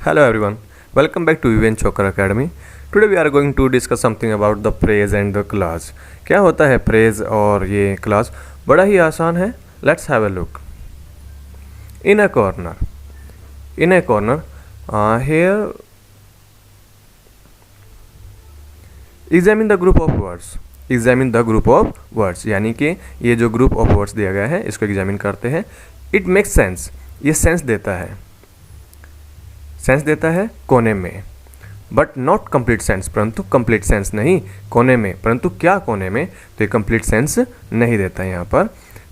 Hello everyone, welcome back to Vivian Chokar Academy. Today we are going to discuss something about the praise and the clause. क्या होता है praise और ये clause? बड़ा ही आसान है. Let's have a look. In a corner. Here examine the group of words. Examine the group of words. यानी कि ये जो group of words दिया गया है इसको examine करते हैं. It makes sense. ये sense देता है. सेंस देता है कोने में, बट नॉट कंप्लीट सेंस, परंतु कंप्लीट सेंस नहीं कोने में. परंतु क्या कोने में? तो ये कंप्लीट सेंस नहीं देता है यहाँ पर.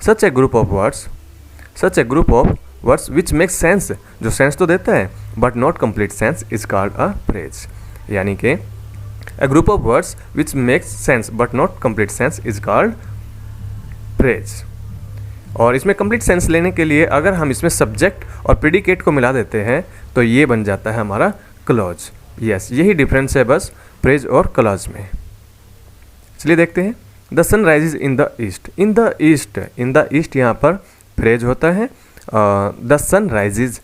Such a group of words which make sense, जो सेंस तो देता है but not complete sense is called a phrase. यानी कि a group of words which makes sense but not complete sense is called phrase. और इसमें complete sense लेने के लिए अगर हम इसमें सब्जेक्ट और प्रेडिकेट को मिला देते हैं तो ये बन जाता है हमारा क्लॉज. यस, यही डिफरेंस है बस फ्रेज और क्लॉज में. चलिए देखते हैं. The sun rises in the east. In the east यहाँ पर फ्रेज होता है द सन राइजेज.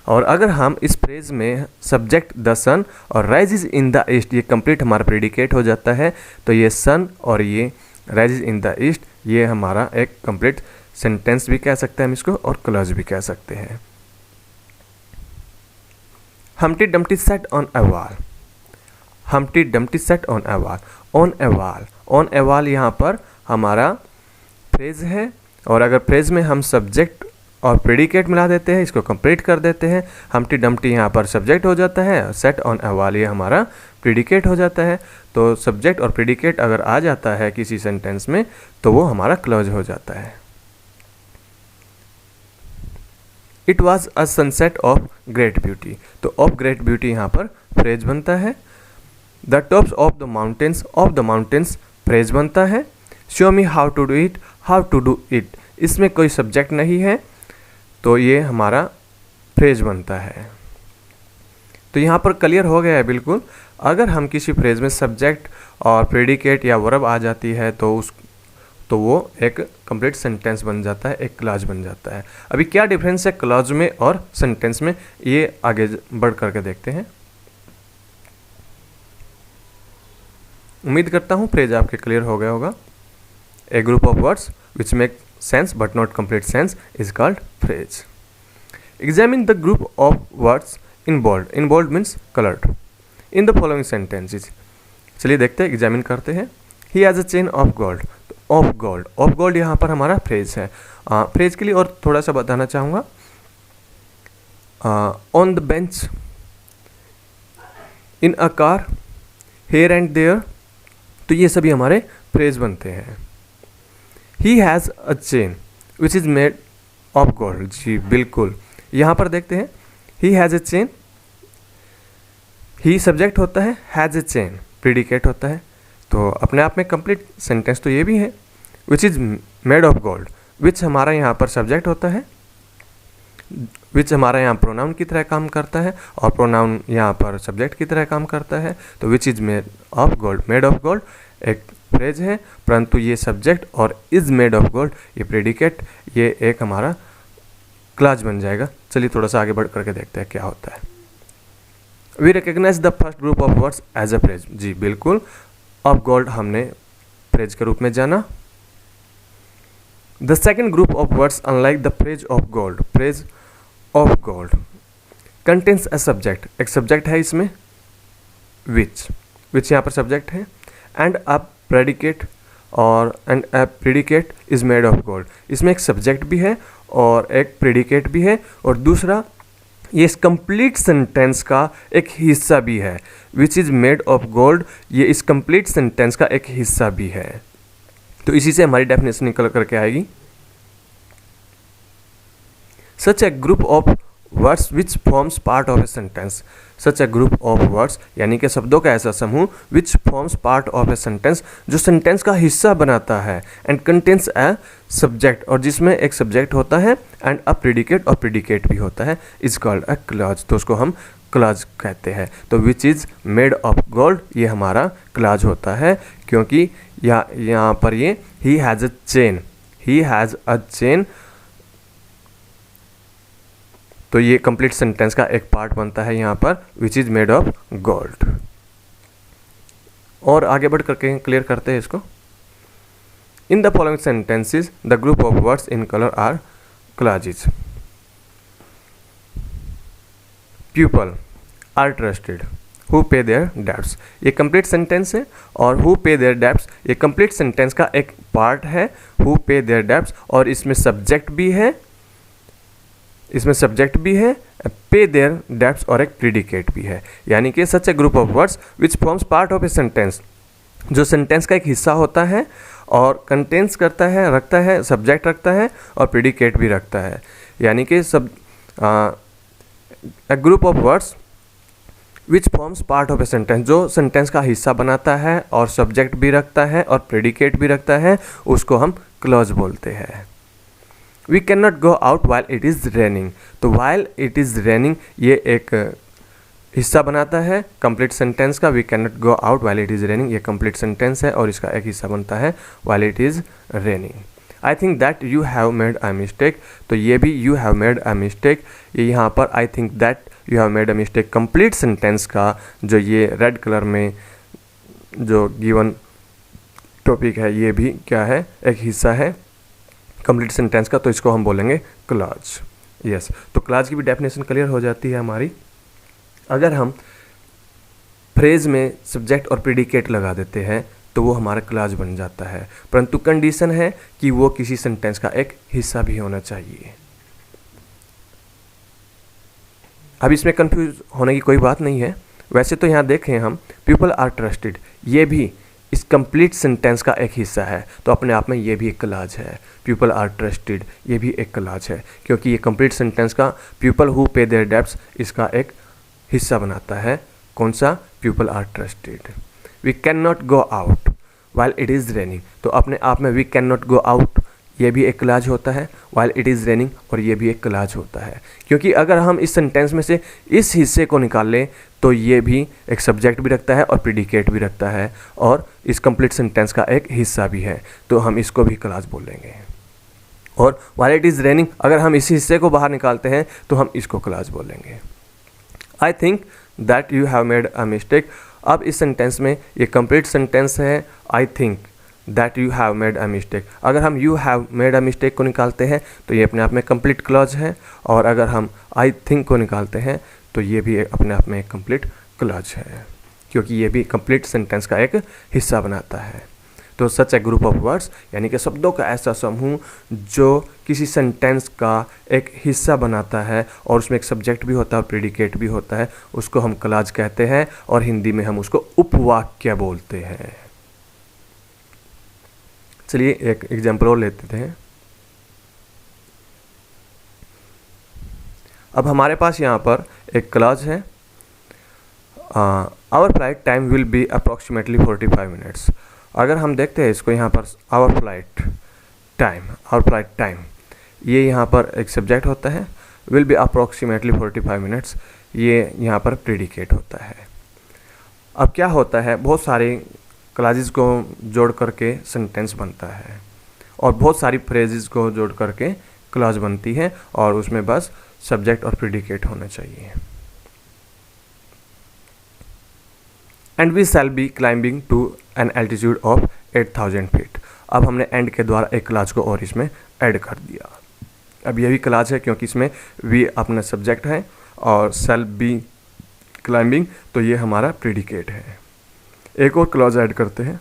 और अगर हम इस फ्रेज में सब्जेक्ट द सन और राइजेज इन द ईस्ट, ये कंप्लीट हमारा प्रेडिकेट हो जाता है. तो ये सन और ये राइजेज इन द ईस्ट, ये हमारा एक कंप्लीट सेंटेंस भी कह सकते हैं हम इसको, और क्लॉज भी कह सकते हैं. Humpty Dumpty sat on a wall. Humpty Dumpty sat on a wall. On a wall. On a wall यहाँ पर हमारा फ्रेज है, और अगर फ्रेज में हम सब्जेक्ट और प्रेडिकेट मिला देते हैं, इसको कंप्लीट कर देते हैं. Humpty Dumpty यहाँ पर सब्जेक्ट हो जाता है, set on a wall ये हमारा प्रेडिकेट हो जाता है. तो सब्जेक्ट और प्रेडिकेट अगर आ जाता है किसी सेंटेंस में तो वो हमारा क्लॉज हो जाता है. It was a sunset of great beauty. तो ऑफ ग्रेट ब्यूटी यहाँ पर फ्रेज बनता है. The tops of the mountains phrase बनता है. Show me how to do it. इसमें कोई सब्जेक्ट नहीं है तो ये हमारा फ्रेज बनता है. तो यहाँ पर क्लियर हो गया है बिल्कुल. अगर हम किसी फ्रेज में सब्जेक्ट और प्रेडिकेट या वर्ब आ जाती है तो वो एक कंप्लीट सेंटेंस बन जाता है, एक क्लॉज बन जाता है. अभी क्या डिफरेंस है क्लॉज में और सेंटेंस में, ये आगे बढ़ करके देखते हैं. उम्मीद करता हूँ फ्रेज आपके क्लियर हो गया होगा. A group of words which make sense but not complete sense is called phrase. Examine the group of words in bold. In bold means coloured in the following sentences. चलिए देखते हैं, examine करते हैं. He has a chain of gold. Of gold यहाँ पर हमारा phrase है. Phrase के लिए और थोड़ा सा बताना चाहूँगा. On the bench, in a car, here and there, तो ये सभी हमारे फ्रेज बनते हैं. He has a chain which is made of gold. जी बिल्कुल, यहाँ पर देखते हैं. He has a chain, he subject होता है, हैज़ अ चेन प्रेडिकेट होता है. तो अपने आप में कंप्लीट सेंटेंस तो ये भी है. Which is made of gold, which हमारा यहाँ पर सब्जेक्ट होता है, विच हमारा यहाँ प्रोनाउन की तरह काम करता है, और प्रोनाउन यहाँ पर सब्जेक्ट की तरह काम करता है. तो विच इज़ मेड ऑफ गोल्ड एक फ्रेज है, परंतु ये सब्जेक्ट और इज़ मेड ऑफ गोल्ड ये प्रेडिकेट, ये एक हमारा क्लॉज बन जाएगा. चलिए थोड़ा सा आगे बढ़ करके देखते हैं क्या होता है. We recognize the first group of words as a phrase. जी बिल्कुल, ऑफ गोल्ड हमने फ्रेज के रूप में जाना. The second group of words unlike the phrase of gold contains a subject. एक सब्जेक्ट है इसमें, विच यहाँ पर सब्जेक्ट है, and a predicate, and a predicate is made of gold. इसमें एक सब्जेक्ट भी है और एक प्रेडिकेट भी है, और दूसरा ये इस कंप्लीट सेंटेंस का एक हिस्सा भी है. Which is made of gold, ये इस कंप्लीट सेंटेंस का एक हिस्सा भी है. तो इसी से हमारी डेफिनेशन निकल करके आएगी. Such a group of words which forms part of a sentence. Such a group of words यानी कि शब्दों का ऐसा समूह which forms part of a sentence, जो सेंटेंस का हिस्सा बनाता है, एंड कंटेन्स ए सब्जेक्ट, और जिसमें एक सब्जेक्ट होता है, एंड अ प्रेडिकेट, और प्रेडिकेट भी होता है, इज कॉल्ड अ क्लॉज. तो उसको हम क्लॉज कहते हैं. तो विच इज़ मेड ऑफ गोल्ड ये हमारा क्लॉज होता है, क्योंकि यहाँ पर ये ही हैज़ अ चेन तो ये कंप्लीट सेंटेंस का एक पार्ट बनता है यहाँ पर, which is made of gold. और आगे बढ़ करके क्लियर करते हैं इसको। In the following sentences the group of words in colour are clauses. People are trusted, who pay their debts, ये कंप्लीट सेंटेंस है। और हु पे देयर डेब्ट्स ये कंप्लीट सेंटेंस का एक पार्ट है, हु पे देयर डेब्ट्स, और इसमें subject भी है, पे देयर डेब्ट्स और एक प्रीडिकेट भी है। यानी कि such a group of words which forms part of a sentence, जो सेंटेंस का एक हिस्सा होता है और कंटेंस करता है, रखता है, सब्जेक्ट रखता है और प्रीडिकेट भी रखता है। यानी कि a group of words which forms part of a sentence, जो सेंटेंस का हिस्सा बनाता है और सब्जेक्ट भी रखता है और प्रेडिकेट भी रखता है, उसको हम क्लॉज बोलते हैं। We can not go out while it is raining, तो वाइल इट इज़ रेनिंग ये एक हिस्सा बनाता है कंप्लीट सेंटेंस का। We can not go out while it is raining ये कंप्लीट सेंटेंस है और इसका एक हिस्सा बनता है while it is raining. I think that you have made a mistake, तो ये भी you have made a mistake, ये यहाँ पर I think that you have made a mistake complete sentence का जो ये रेड कलर में जो गिवन टॉपिक है, ये भी क्या है, एक हिस्सा है कंप्लीट सेंटेंस का, तो इसको हम बोलेंगे क्लॉज। यस, तो क्लॉज की भी डेफिनेशन क्लियर हो जाती है हमारी। अगर हम फ्रेज में सब्जेक्ट और प्रेडिकेट लगा देते हैं तो वो हमारा क्लॉज बन जाता है, परंतु कंडीशन है कि वो किसी सेंटेंस का एक हिस्सा भी होना चाहिए। अब इसमें कंफ्यूज होने की कोई बात नहीं है। वैसे तो यहाँ देखें हम, पीपल आर ट्रस्टेड, ये भी इस कंप्लीट सेंटेंस का एक हिस्सा है, तो अपने आप में ये भी एक क्लॉज है। पीपल आर ट्रस्टेड ये भी एक क्लॉज है, क्योंकि ये कंप्लीट सेंटेंस का people who pay their debts इसका एक हिस्सा बनाता है। कौन सा? People are trusted. We can not go out while it is raining, तो अपने आप में we can not go out ये भी एक क्लॉज होता है, वाइल इट इज़ रेनिंग और ये भी एक क्लॉज होता है। क्योंकि अगर हम इस सेंटेंस में से इस हिस्से को निकाल लें तो ये भी एक सब्जेक्ट भी रखता है और प्रेडिकेट भी रखता है और इस कंप्लीट सेंटेंस का एक हिस्सा भी है, तो हम इसको भी क्लॉज बोलेंगे। और वाइल इट इज़ रेनिंग अगर हम इस हिस्से को बाहर निकालते हैं तो हम इसको क्लॉज बोलेंगे। आई think that you have made a mistake, अब इस सेंटेंस में ये कंप्लीट सेंटेंस है आई think that you have made a mistake. अगर हम you have made a mistake को निकालते हैं तो ये अपने आप में कंप्लीट क्लॉज है, और अगर हम आई थिंक को निकालते हैं तो ये भी अपने आप में एक कंप्लीट क्लॉज है, क्योंकि ये भी कंप्लीट सेंटेंस का एक हिस्सा बनाता है। तो सच ए ग्रुप ऑफ वर्ड्स यानी कि शब्दों का ऐसा समूह जो किसी सेंटेंस का एक हिस्सा बनाता है और उसमें एक सब्जेक्ट भी होता है और प्रेडिकेट भी होता है, उसको हम क्लॉज कहते हैं और हिंदी में हम उसको उपवाक्य बोलते हैं। चलिए एक एग्जाम्पल और लेते हैं। अब हमारे पास यहाँ पर एक क्लॉज है, our flight time will be approximately 45 minutes. अगर हम देखते हैं इसको यहाँ पर आवर फ्लाइट टाइम ये यहाँ पर एक सब्जेक्ट होता है, विल बी अप्रॉक्सीमेटली 45 मिनट्स ये यहाँ पर प्रेडिकेट होता है। अब क्या होता है, बहुत सारे क्लॉजेस को जोड़ करके सेंटेंस बनता है और बहुत सारी फ्रेजेस को जोड़ करके क्लॉज बनती है और उसमें बस सब्जेक्ट और प्रेडिकेट होना चाहिए। And we shall be climbing to an altitude of 8000 feet. अब हमने एंड के द्वारा एक क्लॉज को और इसमें ऐड कर दिया। अब ये भी क्लॉज है क्योंकि इसमें वी अपना सब्जेक्ट है और शैल बी क्लाइंबिंग तो ये हमारा प्रेडिकेट है। एक और क्लॉज ऐड करते हैं,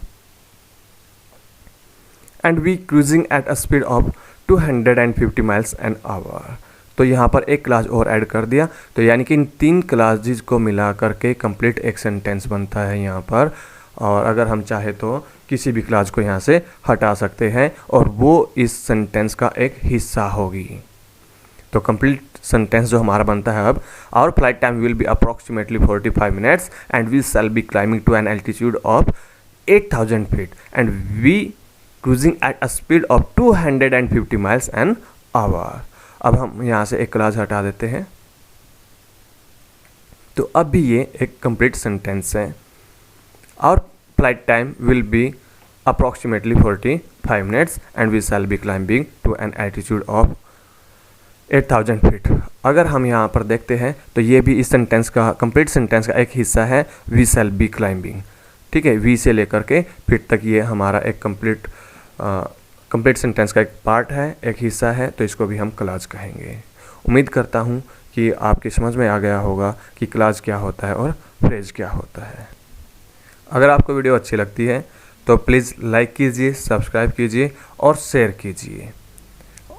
and we cruising at a speed of 250 miles an hour. तो यहाँ पर एक क्लॉज और ऐड कर दिया, तो यानी कि इन तीन क्लॉजेज को मिला करके कंप्लीट एक सेंटेंस बनता है यहाँ पर। और अगर हम चाहे तो किसी भी क्लॉज को यहाँ से हटा सकते हैं और वो इस सेंटेंस का एक हिस्सा होगी। तो कंप्लीट सेंटेंस जो हमारा बनता है अब, our flight time will be approximately 45 minutes and we shall be climbing to an altitude of 8000 feet and we cruising at a speed of 250 miles an hour. अब हम यहाँ से एक क्लॉज हटा देते हैं, तो अब भी ये एक कंप्लीट सेंटेंस है। Our flight time will be approximately 45 minutes and we shall be climbing to an altitude of 8,000 feet. अगर हम यहाँ पर देखते हैं तो ये भी इस सेंटेंस का, कंप्लीट सेंटेंस का एक हिस्सा है, वी शैल बी क्लाइंबिंग। ठीक है, वी से लेकर के फीट तक ये हमारा एक कंप्लीट सेंटेंस का एक पार्ट है, एक हिस्सा है, तो इसको भी हम क्लॉज कहेंगे। उम्मीद करता हूँ कि आपकी समझ में आ गया होगा कि क्लॉज क्या होता है और फ्रेज क्या होता है। अगर आपको वीडियो अच्छी लगती है तो प्लीज़ लाइक कीजिए, सब्सक्राइब कीजिए और शेयर कीजिए,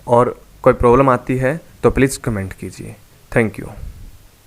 और कोई प्रॉब्लम आती है तो प्लीज़ कमेंट कीजिए। Thank you.